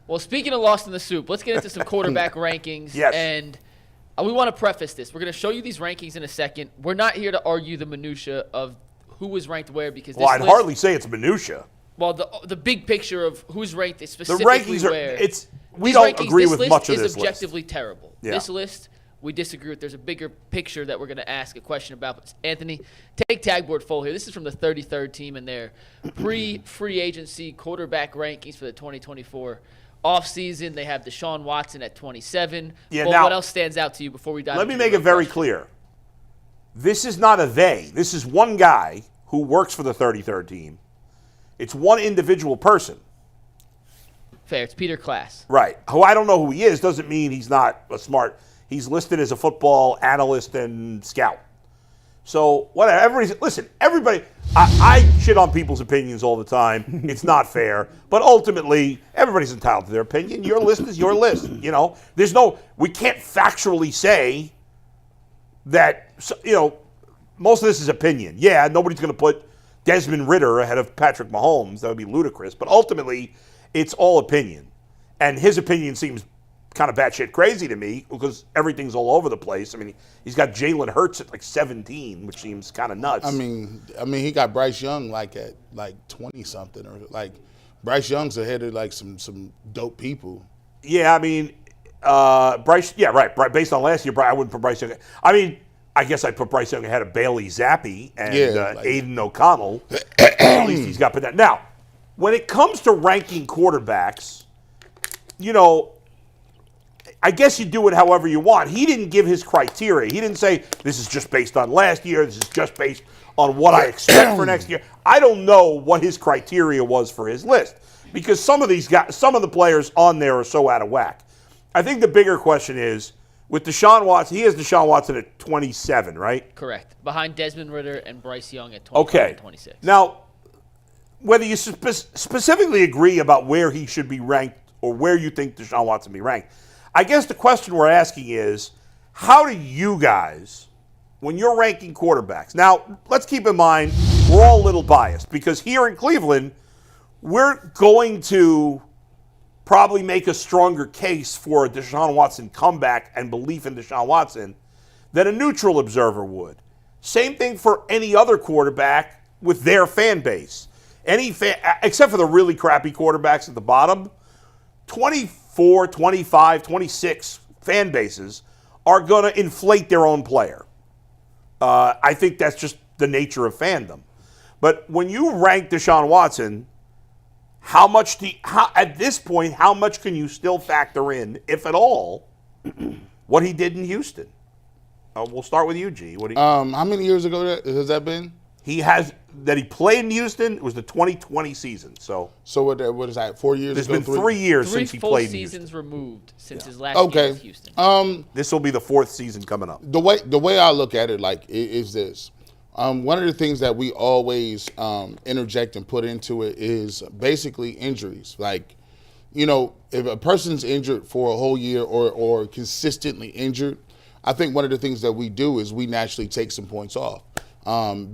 Well, speaking of lost in the soup, let's get into some quarterback rankings. Yes. And we want to preface this. We're going to show you these rankings in a second. We're not here to argue the minutia of who was ranked where because this I'd hardly say it's minutia. Well, the big picture of who's ranked is specifically the rankings are, where. We don't agree with much of this list. This list is objectively terrible. Yeah. This list, we disagree with. There's a bigger picture that we're going to ask a question about. But Anthony, take Tagboard full here. This is from the 33rd team in their pre-free agency quarterback rankings for the 2024 offseason. They have Deshaun Watson at 27. Yeah, well, now, what else stands out to you before we dive Let into me make it very question? clear. This is not a they. This is one guy who works for the 33rd team. It's one individual person. Fair. It's Peter Klassen. Right. Who I don't know who he is doesn't mean he's not a smart. He's listed as a football analyst and scout. So whatever. Everybody. I shit on people's opinions all the time. It's not fair. But ultimately, everybody's entitled to their opinion. Your list is your list. You know, we can't factually say that, most of this is opinion. Yeah, nobody's going to put Desmond Ridder ahead of Patrick Mahomes. That would be ludicrous. But ultimately, it's all opinion. And his opinion seems kind of batshit crazy to me because everything's all over the place. I mean, he's got Jalen Hurts at like 17, which seems kind of nuts. I mean, he got Bryce Young at 20-something, or Bryce Young's ahead of some dope people. Yeah, I mean, Bryce. Yeah, right. Based on last year, I wouldn't put Bryce Young. I mean, I guess I'd put Bryce Young ahead of Bailey Zappi and Aiden O'Connell. At least he's got that. Now, when it comes to ranking quarterbacks, I guess you do it however you want. He didn't give his criteria. He didn't say, this is just based on last year. This is just based on what I expect for next year. I don't know what his criteria was for his list because some of the players on there are so out of whack. I think the bigger question is, with Deshaun Watson, he has Deshaun Watson at 27, right? Correct. Behind Desmond Ridder and Bryce Young at 25 and 26. Now, whether you specifically agree about where he should be ranked or where you think Deshaun Watson be ranked, I guess the question we're asking is, how do you guys, when you're ranking quarterbacks, now let's keep in mind we're all a little biased because here in Cleveland, we're going to probably make a stronger case for a Deshaun Watson comeback and belief in Deshaun Watson than a neutral observer would. Same thing for any other quarterback with their fan base. Except for the really crappy quarterbacks at the bottom, 24, 25, 26 fan bases are going to inflate their own player. I think that's just the nature of fandom. But when you rank Deshaun Watson, at this point, how much can you still factor in, if at all, what he did in Houston? We'll start with you, G. How many years ago has that been? He played in Houston. It was the 2020 season. So what is that? 4 years There's ago? been 3 years since he played in Houston. 3 full seasons removed since his last year with Houston. This will be the 4th season coming up. The way I look at it is this. One of the things that we always interject and put into it is basically injuries. If a person's injured for a whole year or consistently injured, I think one of the things that we do is we naturally take some points off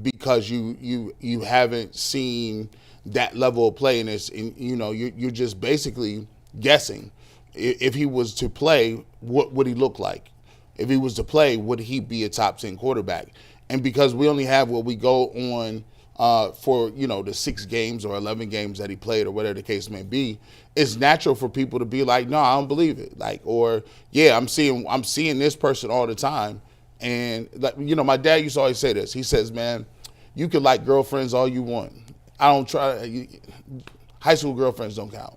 because you haven't seen that level of play, and you're just basically guessing. If he was to play, what would he look like? If he was to play, would he be a top 10 quarterback? And because we only have what we go on for the 6 games or 11 games that he played or whatever the case may be, it's natural for people to be like, no, I don't believe it. I'm seeing this person all the time. And my dad used to always say this. He says, man, you can like girlfriends all you want. High school girlfriends don't count.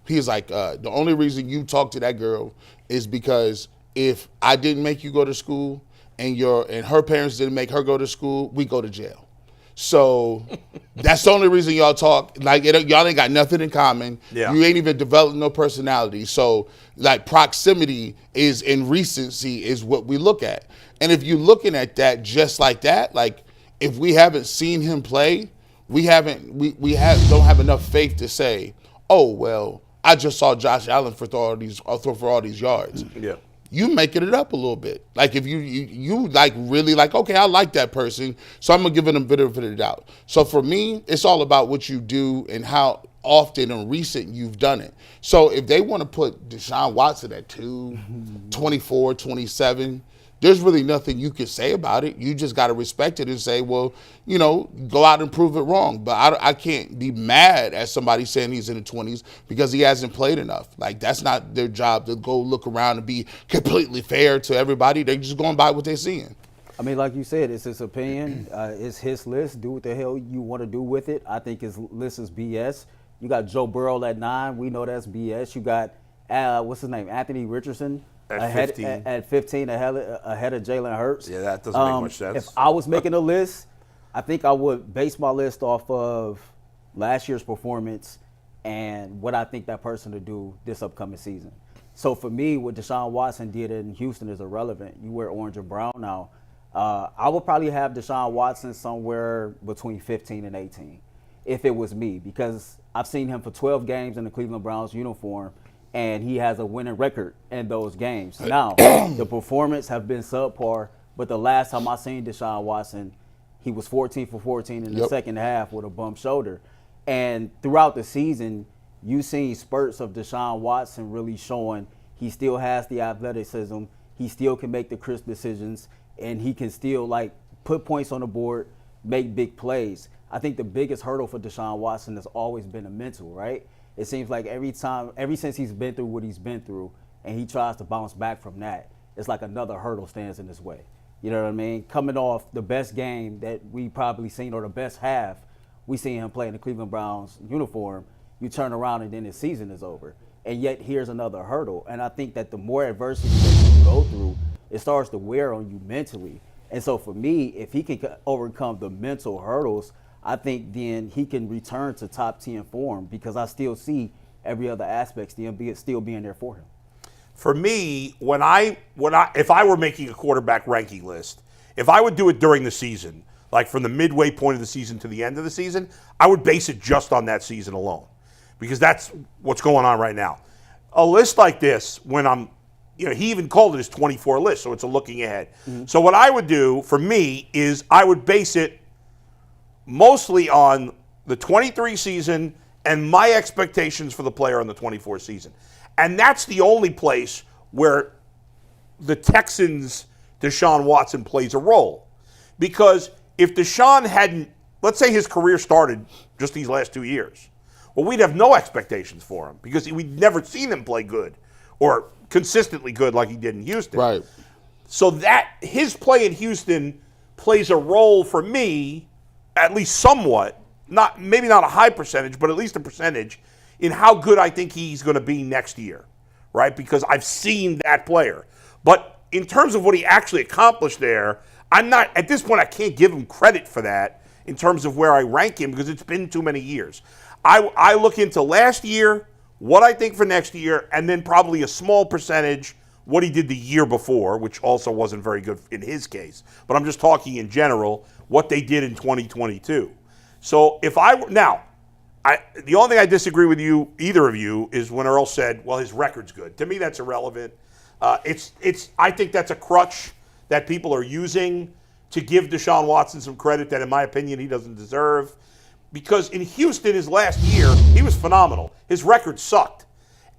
He's like, the only reason you talk to that girl is because if I didn't make you go to school and her parents didn't make her go to school, we go to jail. So that's the only reason y'all talk. Y'all ain't got nothing in common. Yeah. You ain't even developed no personality. So proximity and recency is what we look at. And if you're looking at that just like that, if we haven't seen him play, we don't have enough faith to say, oh well, I just saw Josh Allen throw for all these yards. Yeah. You making it up a little bit. If you really okay, I like that person, so I'm gonna give it a bit of the doubt. So for me, it's all about what you do and how often and recent you've done it. So if they want to put Deshaun Watson at 2, 24, 27, there's really nothing you can say about it. You just got to respect it and say, well, go out and prove it wrong. But I can't be mad at somebody saying he's in the 20s because he hasn't played enough. Like, that's not their job to go look around and be completely fair to everybody. They're just going by what they're seeing. I mean, like you said, it's his opinion. It's his list. Do what the hell you want to do with it. I think his list is BS. You got Joe Burrow at 9. We know that's BS. You got, what's his name, Anthony Richardson. At 15, ahead of Jalen Hurts. Yeah, that doesn't make much sense. If I was making a list, I think I would base my list off of last year's performance and what I think that person to do this upcoming season. So for me, what Deshaun Watson did in Houston is irrelevant. You wear orange or brown now. I would probably have Deshaun Watson somewhere between 15 and 18 if it was me, because I've seen him for 12 games in the Cleveland Browns uniform, and he has a winning record in those games. Now, the performance have been subpar, but the last time I seen Deshaun Watson, he was 14 for 14 in the second half with a bump shoulder. And throughout the season, you've seen spurts of Deshaun Watson really showing he still has the athleticism, he still can make the crisp decisions, and he can still, put points on the board, make big plays. I think the biggest hurdle for Deshaun Watson has always been a mental, right? It seems like ever since he's been through what he's been through and he tries to bounce back from that, it's like another hurdle stands in his way. You know what I mean? Coming off the best game that we probably seen, or the best half, we seen him play in the Cleveland Browns uniform, you turn around and then his season is over. And yet here's another hurdle. And I think that the more adversity that you go through, it starts to wear on you mentally. And so for me, if he can overcome the mental hurdles, I think then he can return to top 10 form, because I still see every other aspect still being there for him. For me, if I were making a quarterback ranking list, if I would do it during the season, like from the midway point of the season to the end of the season, I would base it just on that season alone, because that's what's going on right now. A list like this, when I'm, he even called it his 24 list, so it's a looking ahead. Mm-hmm. So what I would do for me is I would base it mostly on the 23 season and my expectations for the player on the 24 season. And that's the only place where the Texans' Deshaun Watson plays a role. Because if Deshaun hadn't, let's say his career started just these last 2 years, well, we'd have no expectations for him because we'd never seen him play good or consistently good like he did in Houston. Right. So that his play in Houston plays a role for me, at least somewhat, maybe not a high percentage, but at least a percentage, in how good I think he's going to be next year, right? Because I've seen that player. But in terms of what he actually accomplished there, at this point, I can't give him credit for that in terms of where I rank him, because it's been too many years. I look into last year, what I think for next year, and then probably a small percentage what he did the year before, which also wasn't very good in his case. But I'm just talking in general, what they did in 2022. So if the only thing I disagree with either of you, is when Earl said, well, his record's good. To me, that's irrelevant. I think that's a crutch that people are using to give Deshaun Watson some credit that, in my opinion, he doesn't deserve. Because in Houston, his last year, he was phenomenal. His record sucked.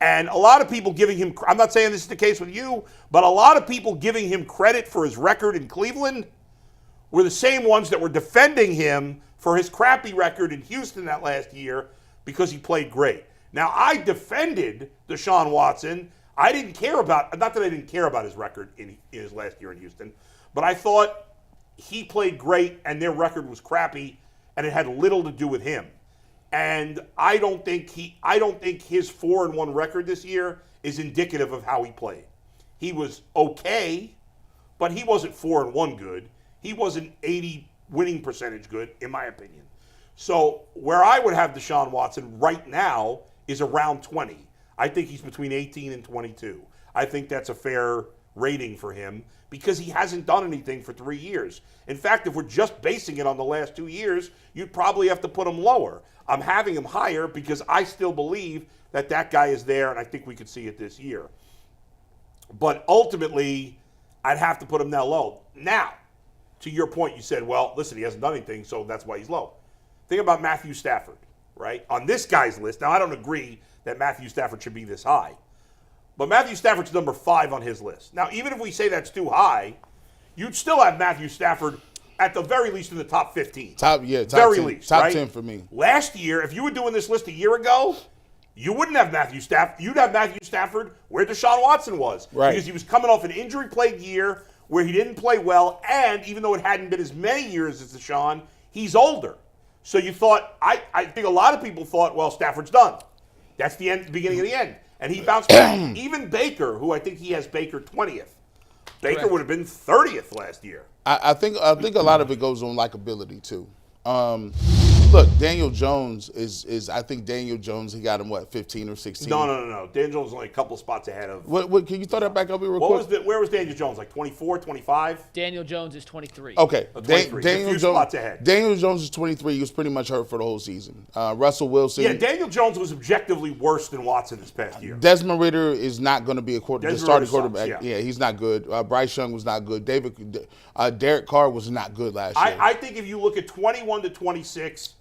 And a lot of people giving him, I'm not saying this is the case with you, but a lot of people giving him credit for his record in Cleveland were the same ones that were defending him for his crappy record in Houston that last year because he played great. Now, I defended Deshaun Watson. I didn't care about, not that I didn't care about his record in his last year in Houston, but I thought he played great and their record was crappy and it had little to do with him. And I don't think his 4-1 record this year is indicative of how he played. He was okay, but he wasn't 4-1 good. He wasn't 80 winning percentage good, in my opinion. So where I would have Deshaun Watson right now is around 20. I think he's between 18 and 22. I think that's a fair rating for him because he hasn't done anything for 3 years. In fact, if we're just basing it on the last 2 years, you'd probably have to put him lower. I'm having him higher because I still believe that guy is there, and I think we could see it this year. But ultimately, I'd have to put him that low. Now, to your point, you said, well, listen, he hasn't done anything, so that's why he's low. Think about Matthew Stafford. right, on this guy's list. Now, I don't agree that Matthew Stafford should be this high, but Matthew Stafford's number 5 on his list. Now, even if we say that's too high, you'd still have Matthew Stafford at the very least in the top 15. Top very 10, least, top right? 10 for me. Last year, if you were doing this list a year ago, you wouldn't have Matthew Stafford. You'd have Matthew Stafford where Deshaun Watson was. Right. Because he was coming off an injury-plagued year where he didn't play well, and even though it hadn't been as many years as Deshaun, he's older. So you thought, I think a lot of people thought, well, Stafford's done. That's the end, beginning of the end. And he bounced back. Even Baker, who I think he has Baker 20th. Baker Correct. would have been 30th last year. I think a lot of it goes on likability too. Look, Daniel Jones is I think Daniel Jones, he got him, 15 or 16? No. Daniel Jones was only a couple of spots ahead of. What can you throw that back up here real quick? Where was Daniel Jones? Like 24, 25? Daniel Jones is 23. Okay. 23. Daniel A few Jones, spots ahead. Daniel Jones is 23. He was pretty much hurt for the whole season. Russell Wilson. Yeah, Daniel Jones was objectively worse than Watson this past year. Desmond Ridder is not going to be the starting quarterback. Sucks, yeah, he's not good. Bryce Young was not good. Derek Carr was not good last year. I think if you look at 21 to 26,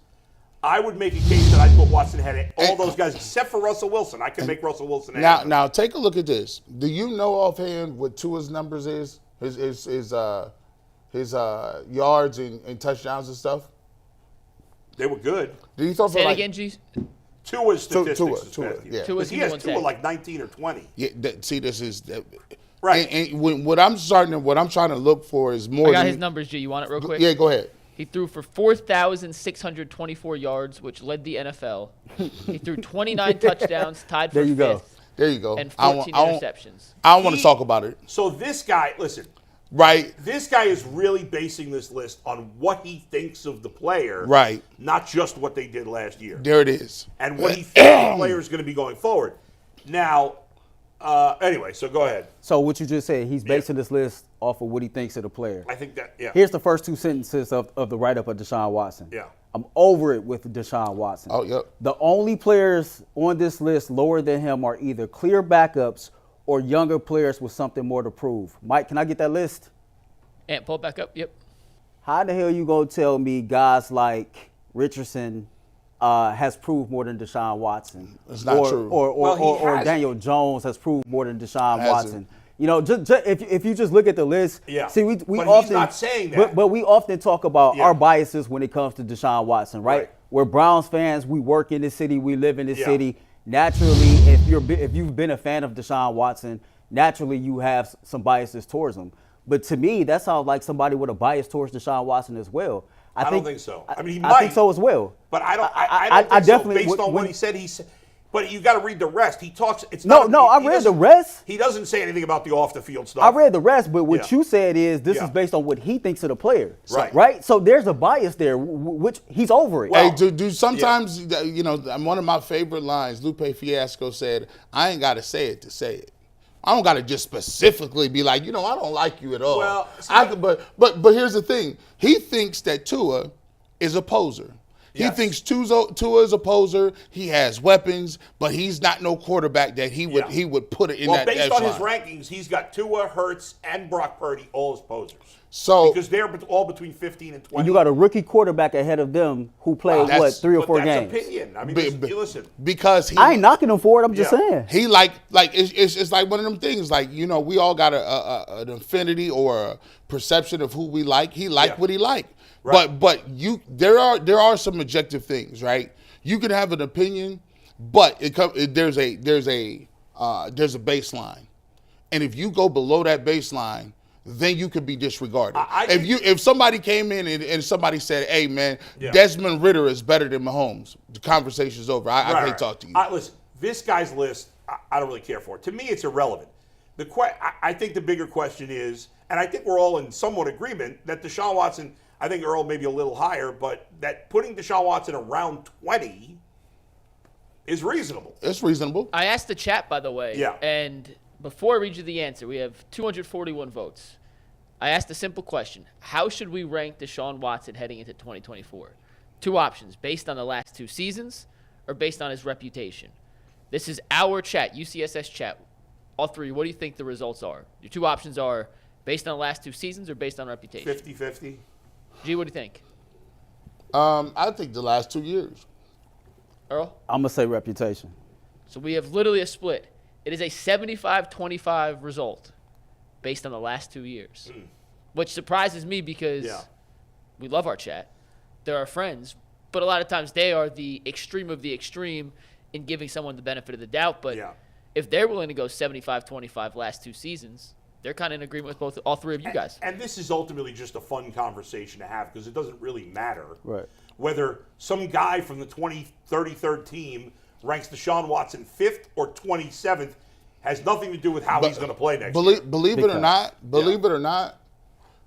I would make a case that I thought Watson had all those guys except for Russell Wilson. I could make Russell Wilson ahead. Now take a look at this. Do you know offhand what Tua's numbers is? His yards and touchdowns and stuff? They were good. Did he throw for Say it like again, G. Tua's statistics Tua, this past year. yeah. Tua's He has one Tua tag. like 19 or 20. Yeah, see, this is Right. And what I'm trying to look for is more. I got his numbers, G. You want it real quick? Yeah, go ahead. He threw for 4,624 yards, which led the NFL. He threw 29 touchdowns, tied for There you go. fifth, There you go. and 14 interceptions. I don't want to talk about it. So this guy, listen, Right. this guy is really basing this list on what he thinks of the player. Right. Not just what they did last year. There it is. And what he thinks the player is going to be going forward. Now, anyway, so go ahead. So what you just said, he's basing this list off of what he thinks of the player. I think that, yeah. Here's the first 2 sentences of the write-up of Deshaun Watson. Yeah. I'm over it with Deshaun Watson. Oh, yep. The only players on this list lower than him are either clear backups or younger players with something more to prove. Mike, can I get that list? And pull it back up. Yep. How the hell you gonna tell me guys like Richardson has proved more than Deshaun Watson? It's not true. Well, he Or has. Daniel Jones has proved more than Deshaun Hasn't. Watson. You know, just if you just look at the list, Yeah. see, we But he's often not saying that. but we often talk about Yeah. our biases when it comes to Deshaun Watson, right? Right. We're Browns fans. We work in this city. We live in this Yeah. city. Naturally, if you've been a fan of Deshaun Watson, naturally you have some biases towards him. But to me, that sounds like somebody with a bias towards Deshaun Watson as well. I don't think so. I mean, he I might. think so as well. But I don't think definitely so, based on when- what he said. But you got to read the rest. He talks. It's No, not, I he read the doesn't- rest. He doesn't say anything about the off the field stuff. I read the rest, but what Yeah. you said is this Yeah. is based on what he thinks of the player. Right. Right? So there's a bias there, which he's over it. Well, Hey, do sometimes, one of my favorite lines, Lupe Fiasco said, I ain't got to say it to say it. I don't got to just specifically be like, I don't like you at all. Well, but here's the thing. He thinks that Tua is a poser. He Yes. thinks Tua is a poser. He has weapons, but he's not no quarterback that he would put it in well, that based on his echelon. rankings, he's got Tua, Hurts, and Brock Purdy all as posers. So Because they're all between 15 and 20. And you got a rookie quarterback ahead of them who played, That's- 3 or but 4 that's games. opinion. I mean, listen. because he I ain't knocking him for it. I'm just Yeah. saying. He it's like one of them things. Like we all got an affinity or a perception of who we like. He liked Yeah. what he liked, Right. but there are some objective things, right? You can have an opinion, but there's a baseline, and if you go below that baseline, then you could be disregarded. If somebody came in and somebody said, "Hey man, Yeah. Desmond Ridder is better than Mahomes," the conversation's over. I can't talk to you. Listen, this guy's list, I don't really care for. To me, it's irrelevant. I think the bigger question is, and I think we're all in somewhat agreement, that Deshaun Watson, I think Earl maybe a little higher, but that putting Deshaun Watson around 20 is reasonable. It's reasonable. I asked the chat, by the way. Yeah. And before I read you the answer, we have 241 votes. I asked a simple question. How should we rank Deshaun Watson heading into 2024? 2 options, based on the last 2 seasons or based on his reputation. This is our chat, UCSS chat. All 3, what do you think the results are? Your 2 options are based on the last 2 seasons or based on reputation? 50-50. G, what do you think? I think the last 2 years. Earl? I'm gonna say reputation. So we have literally a split. It is a 75-25 result based on the last 2 years, which surprises me because we love our chat. They're our friends, but a lot of times they are the extreme of the extreme in giving someone the benefit of the doubt. But if they're willing to go 75-25 last 2 seasons, they're kind of in agreement with all three of you guys. And this is ultimately just a fun conversation to have because it doesn't really matter whether some guy from the 33rd team ranks Deshaun Watson 5th or 27th. Has nothing to do with how he's going to play next year. Believe it or not,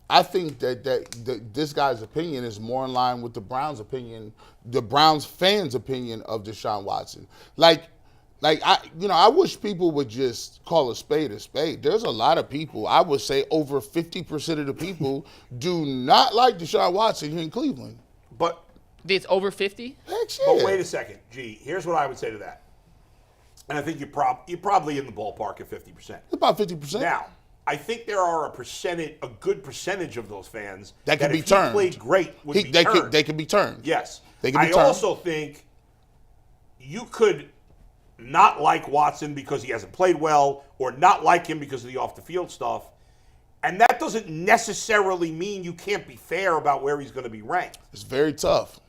I think that this guy's opinion is more in line with the Browns' opinion, the Browns fans' opinion of Deshaun Watson. I wish people would just call a spade a spade. There's a lot of people, I would say over 50% of the people do not like Deshaun Watson here in Cleveland. But it's over 50? Heck yeah. But wait a second, G. Here's what I would say to that. And I think you're probably in the ballpark at 50%. About 50%. Now, I think there are a good percentage of those fans that can be if turned. He played great would be turned. They can be turned. Yes. They can be turned. I also think you could not like Watson because he hasn't played well or not like him because of the off-the-field stuff. And that doesn't necessarily mean you can't be fair about where he's going to be ranked. It's very tough.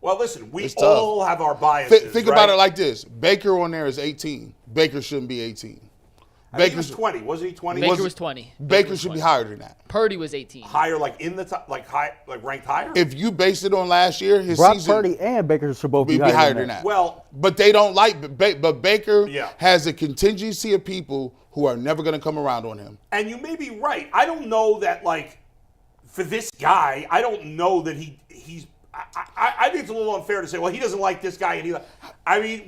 Well, listen, we all have our biases. Think about it like this. Baker on there is 18. Baker shouldn't be 18. Baker was 20. Wasn't he 20? Baker was 20. Baker should be higher than that. Purdy was 18. Higher, like in the top, like ranked higher? If you base it on last year, his Brock season Purdy and Baker should both be higher than that. Well, but they don't like. But Baker has a contingency of people who are never going to come around on him. And you may be right. I don't know that, like, for this guy, I don't know that he's. I think it's a little unfair to say, well, he doesn't like this guy. And I mean,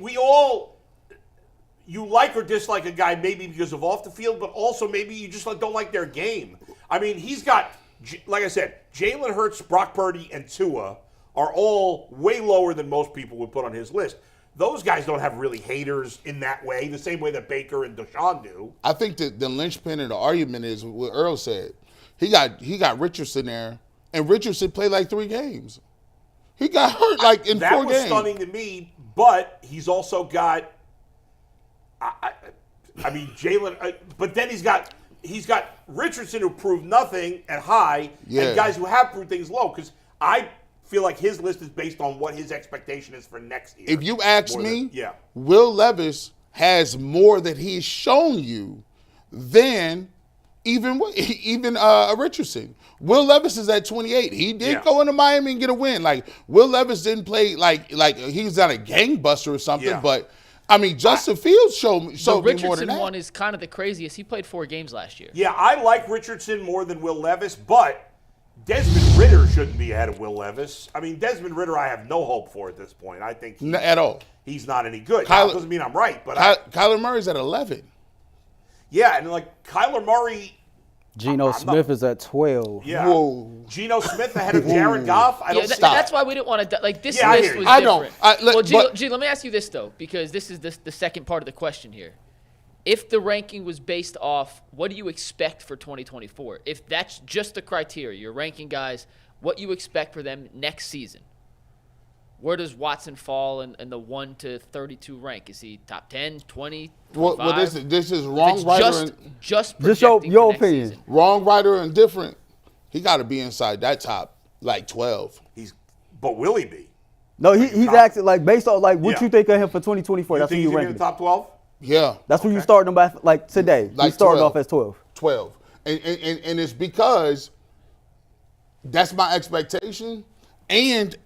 you like or dislike a guy maybe because of off the field, but also maybe you just don't like their game. I mean, he's got, like I said, Jalen Hurts, Brock Purdy, and Tua are all way lower than most people would put on his list. Those guys don't have really haters in that way, the same way that Baker and Deshaun do. I think that the linchpin of the argument is what Earl said. He got Richardson there, and Richardson played like 3 games. He got hurt like in 4 games. That was stunning to me, but he's also got, I mean, Jalen, but then he's got Richardson who proved nothing at high, and guys who have proved things low, because I feel like his list is based on what his expectation is for next year. If you ask me, Will Levis has more that he's shown you than even Richardson. Will Levis is at 28. He did go into Miami and get a win. Like, Will Levis didn't play like he's not a gangbuster or something, but I mean, Justin Fields showed me more than that. The Richardson one is kind of the craziest. He played 4 games last year. Yeah, I like Richardson more than Will Levis, but Desmond Ridder shouldn't be ahead of Will Levis. I mean, Desmond Ridder I have no hope for at this point. I think at all. He's not any good. That doesn't mean I'm right, but Kyler Murray's at 11. Yeah, and like Kyler Murray. Geno Smith is at 12. Yeah. Whoa. Geno Smith ahead of Jared Goff? That's why we didn't want to – like, this list was different. I know. G, let me ask you this, though, because this is the second part of the question here. If the ranking was based off what do you expect for 2024, if that's just the criteria, you're ranking guys, what you expect for them next season, where does Watson fall in the 1 to 32 rank? Is he top 10, 20, 25? Well, this is wrong, writer, just your opinion. Season. Wrong, writer, and different. He got to be inside that top, like 12. But will he be? No, he's acting like based on like what you think of him for 2024. That's think who you he's rank in the top 12? Yeah. That's where you started him by, like today. Like he started 12. off as 12. 12. And it's because that's my expectation, and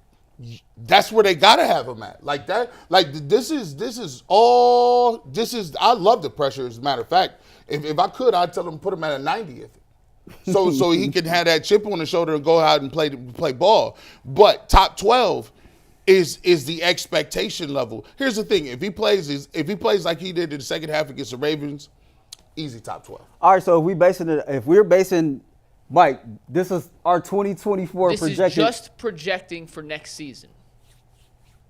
that's where they gotta have him at. Like that. Like this is. I love the pressure. As a matter of fact, if I could, I'd tell him put him at a 90th, so he can have that chip on the shoulder and go out and play ball. But top 12 is the expectation level. Here's the thing: if he plays like he did in the second half against the Ravens, easy top 12. All right. So if we're basing. Mike, this is our 2024 projection. This is just projecting for next season.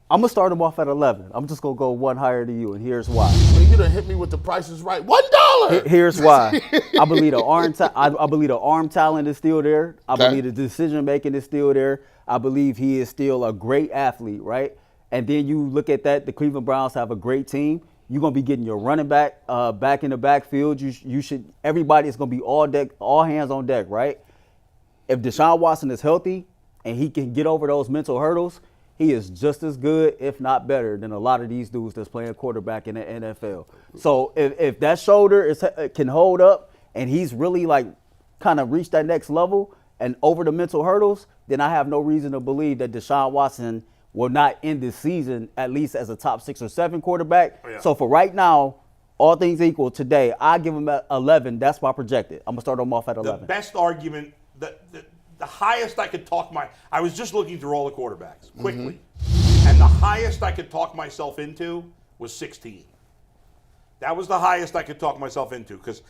I'm going to start him off at 11. I'm just going to go one higher than you, and here's why. Well, you done hit me with the Price is Right. $1. Here's why. I believe the arm talent is still there. I believe the decision making is still there. I believe he is still a great athlete, right? and then you look at that, the Cleveland Browns have a great team. You're gonna be getting your running back back in the backfield. You should. Everybody is gonna be all hands on deck, right? If Deshaun Watson is healthy and he can get over those mental hurdles, he is just as good, if not better, than a lot of these dudes that's playing quarterback in the NFL. So if that shoulder can hold up and he's really like kind of reached that next level and over the mental hurdles, then I have no reason to believe that Deshaun Watson will not end this season at least as a top 6 or 7 quarterback. Oh, yeah. So for right now, all things equal, today, I give him at 11. That's my projected. I'm going to start him off at 11. The best argument, the highest I could talk I was just looking through all the quarterbacks quickly, and the highest I could talk myself into was 16. That was the highest I could talk myself into because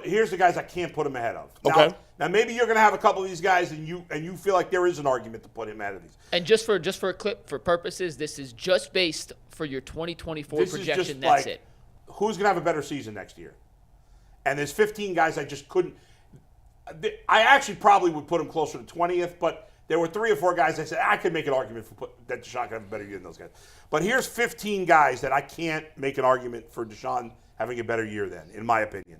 here's the guys I can't put him ahead of. Okay. Now maybe you're going to have a couple of these guys and you feel like there is an argument to put him ahead of these. And just for a clip for purposes, this is just based for your 2024 This projection. is just That's like, it. who's going to have a better season next year? And there's 15 guys I just couldn't. I actually probably would put him closer to 20th, but there were 3 or 4 guys I said I could make an argument that Deshaun could have a better year than those guys. But here's 15 guys that I can't make an argument for Deshaun having a better year than, in my opinion.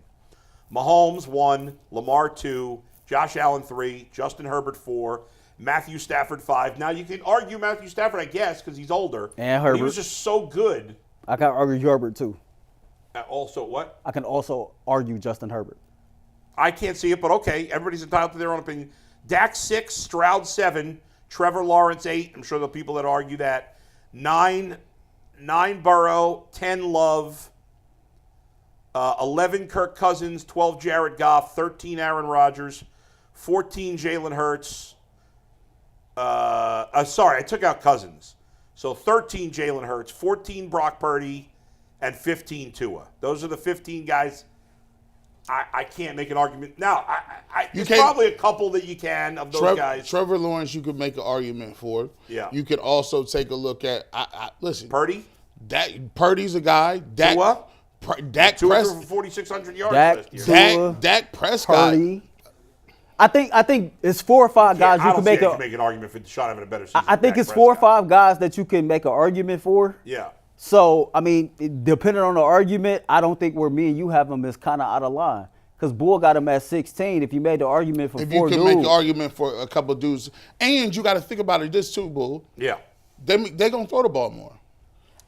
Mahomes 1, Lamar 2, Josh Allen 3, Justin Herbert 4, Matthew Stafford 5. Now you can argue Matthew Stafford, I guess, because he's older. And Herbert. He was just so good. I can argue Herbert too. Also, what? I can also argue Justin Herbert. I can't see it, but okay. Everybody's entitled to their own opinion. Dak 6, Stroud 7, Trevor Lawrence 8. I'm sure there'll be people that argue that. 9 Burrow, 10 Love, 11 Kirk Cousins, 12 Jared Goff, 13 Aaron Rodgers, 14 Jalen Hurts. Sorry, I took out Cousins. So 13 Jalen Hurts, 14 Brock Purdy, and 15 Tua. Those are the 15 guys I can't make an argument. Now, there's probably a couple that you can of those guys. Trevor Lawrence, you could make an argument for. Yeah. You could also take a look at, listen. Purdy? Purdy's a guy. Tua? Dak Tua Prescott. threw for 4,600 yards last year. Dak Prescott. Purdy. I think it's 4 or 5 guys you can make an argument for Deshaun having a better season. I think it's 4 or 5 guys that you can make an argument for. Yeah. So, I mean, depending on the argument, I don't think where me and you have him is kind of out of line. Because Bull got him at 16. If you made the argument for 4 dudes. If you can make an argument for a couple of dudes. And you got to think about it this too, Bull. Yeah. They're going to throw the ball more.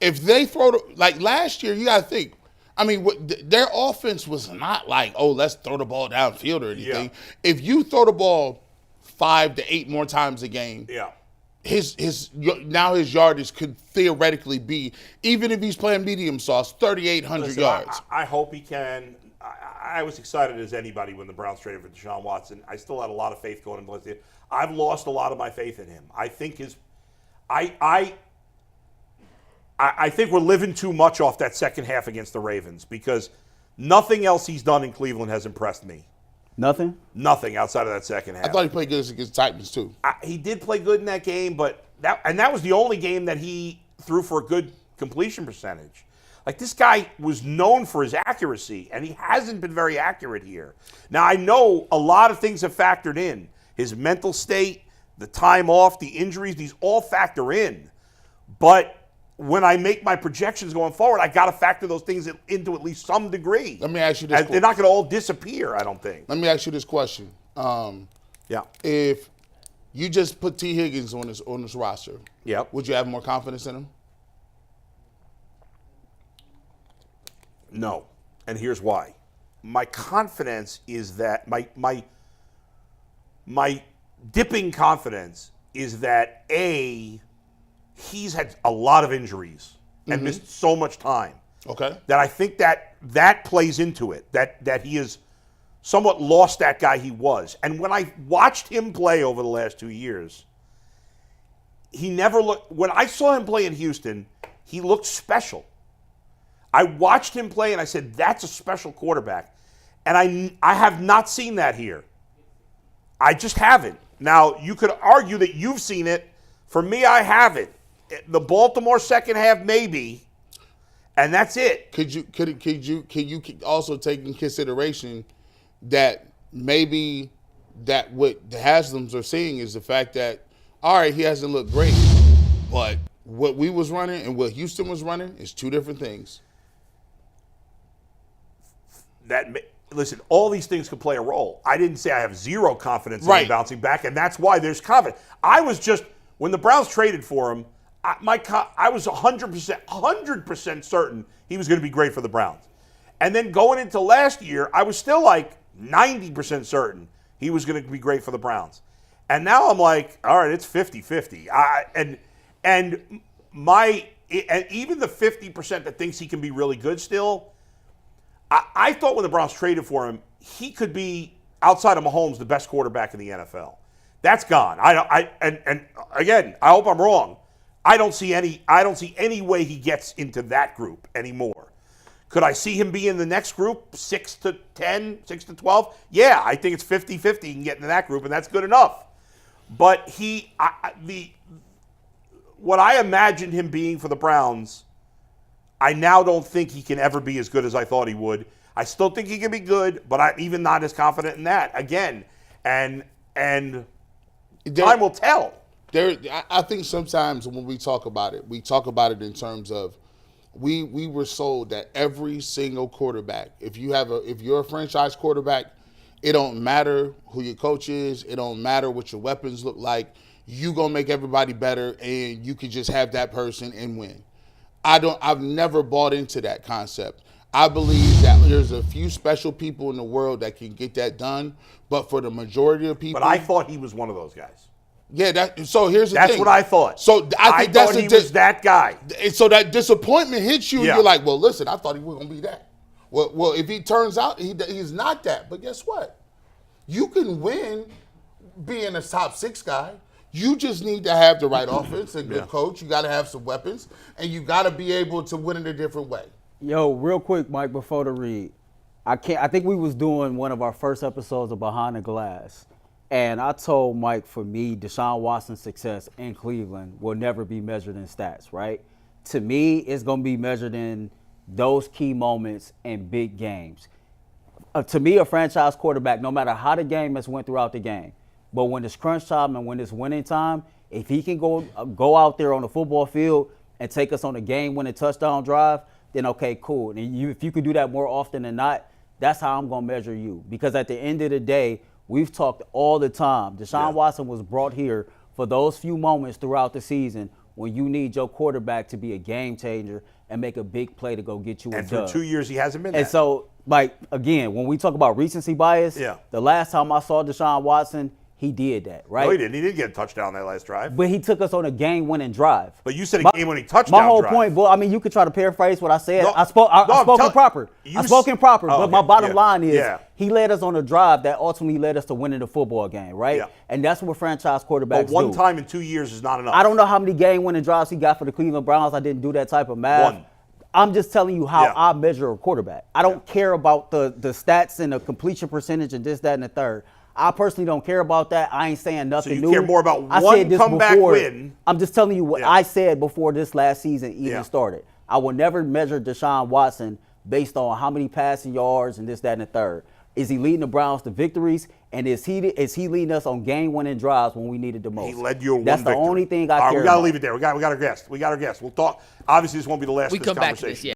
If they throw like last year, you got to think. I mean, their offense was not like, oh, let's throw the ball downfield or anything. Yeah. If you throw the ball 5 to 8 more times a game, yeah. his yardage could theoretically be, even if he's playing medium sauce, 3,800 yards. I hope he can. I was excited as anybody when the Browns traded for Deshaun Watson. I still had a lot of faith going into it. I've lost a lot of my faith in him. I think I think we're living too much off that second half against the Ravens because nothing else he's done in Cleveland has impressed me. Nothing? Nothing outside of that second half. I thought he played good against Titans too. He did play good in that game, but that was the only game that he threw for a good completion percentage. Like, this guy was known for his accuracy, and he hasn't been very accurate here. Now, I know a lot of things have factored in. His mental state, the time off, the injuries, these all factor in. But when I make my projections going forward, I got to factor those things into at least some degree. Let me ask you this. They're not going to all disappear, I don't think. Let me ask you this question. Yeah. If you just put T. Higgins on this roster, Yep. would you have more confidence in him? No. And here's why. My confidence is that my dipping confidence is that he's had a lot of injuries and missed so much time. Okay. That I think that plays into it. That he has somewhat lost that guy he was. And when I watched him play over the last 2 years, he never looked. When I saw him play in Houston, he looked special. I watched him play and I said, that's a special quarterback. And I have not seen that here. I just haven't. Now, you could argue that you've seen it. For me, I haven't. The Baltimore second half, maybe, and that's it. Can you also take in consideration that maybe that what the Haslams are seeing is the fact that, all right, he hasn't looked great, but what we was running and what Houston was running is two different things. Listen, all these things could play a role. I didn't say I have zero confidence in Right. him bouncing back, and that's why there's confidence. I was just, when the Browns traded for him, I was 100% certain he was going to be great for the Browns. And then going into last year, I was still like 90% certain he was going to be great for the Browns. And now I'm like, all right, it's 50-50. And even the 50% that thinks he can be really good still, I thought when the Browns traded for him, he could be, outside of Mahomes, the best quarterback in the NFL. That's gone. And again, I hope I'm wrong. I don't see any way he gets into that group anymore. Could I see him be in the next group, 6 to 10, 6 to 12? Yeah, I think it's 50-50. He can get into that group, and that's good enough. But what I imagined him being for the Browns, I now don't think he can ever be as good as I thought he would. I still think he can be good, but I'm even not as confident in that. Again, and time will tell. I think sometimes when we talk about it in terms of we were sold that every single quarterback, if you're a franchise quarterback, it don't matter who your coach is, it don't matter what your weapons look like, you gonna make everybody better and you can just have that person and win. I've never bought into that concept. I believe that there's a few special people in the world that can get that done, but for the majority of people, But I thought he was one of those guys. yeah, so here's the thing. That's what I thought. So I think thought he was that guy. And so that disappointment hits you, and Yeah. you're like, well, listen, I thought he was going to be that. Well, if he turns out he's not that, but guess what? You can win being a top 6 guy. You just need to have the right offense, a good coach. You got to have some weapons, and you got to be able to win in a different way. Yo, real quick, Mike, before the read, I think we was doing one of our first episodes of Behind the Glass, and I told Mike, for me, Deshaun Watson's success in Cleveland will never be measured in stats, right? To me, it's going to be measured in those key moments in big games. To me, a franchise quarterback, no matter how the game has went throughout the game, but when it's crunch time and when it's winning time, if he can go out there on the football field and take us on a game-winning touchdown drive, then okay, cool. And if you could do that more often than not, that's how I'm going to measure you. Because at the end of the day, we've talked all the time. Deshaun Watson was brought here for those few moments throughout the season when you need your quarterback to be a game changer and make a big play to go get you a And dub. for 2 years, he hasn't been And that. so, like, again, when we talk about recency bias, the last time I saw Deshaun Watson, he did that, right? No, he didn't. He didn't get a touchdown that last drive. But he took us on a game-winning drive. But you said a game-winning touchdown My whole drive. point, boy, I mean, you could try to paraphrase what I said. No, I spoke improper. You But okay, my bottom line is yeah. he led us on a drive that ultimately led us to winning the football game, right? Yeah. And that's what franchise quarterbacks But one do. time in 2 years is not enough. I don't know how many game-winning drives he got for the Cleveland Browns. I didn't do that type of math. One. I'm just telling you how Yeah. I measure a quarterback. I don't care about the stats and the completion percentage and this, that, and the third. I personally don't care about that. I ain't saying nothing you new. care more about I one said this comeback before. win. I'm just telling you what Yeah. I said before this last season even Yeah. started. I will never measure Deshaun Watson based on how many passing yards and this, that, and the third. Is he leading the Browns to victories? And is he leading us on game-winning drives when we needed the most? He led you in That's one the victory. only thing I All right, care we got to about. leave it there. We got our guest. We'll talk. Obviously, this won't be the last We of this come back to conversation. this,